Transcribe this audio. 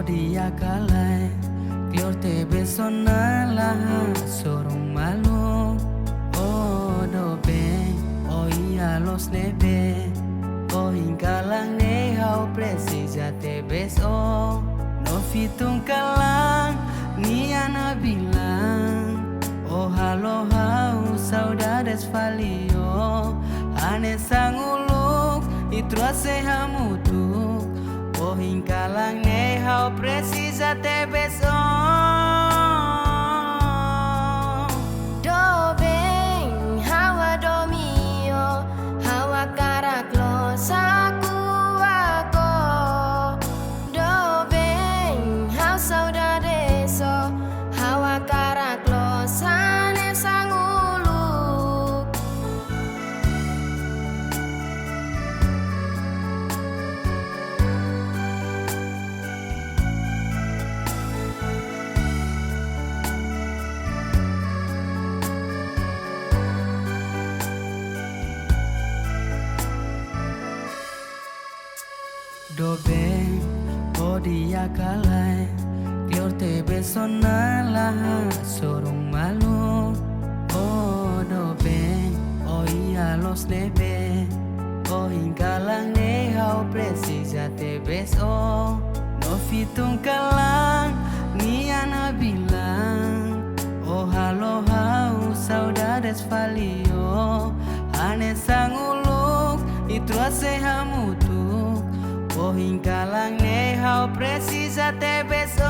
dia kalai Klior te besona laha sorong malu Oh dobe Oh iya los nebe Oh hingkalang ne hau presija te beso No fitung kalang ni ana bilang Oh halo hau saudades valio Ane sanguluk itruase hamutuk Oh hingkalang ne hau precisa te beso Do bem hawa domio hawa karaklo saku ako Do bem hau saudade so hawa karaklo sane sanguluk Dobe, oh dia kalai Klior te besona laha sorong malu Oh dobe, oh iya los nebe Oh hingkalang ne hau presija te beso No fitung kalang ni ana bilang Oh halo hau saudades valio Ane sanguluk itruase hamutuk Oh hingkalang ne hau precisa te beso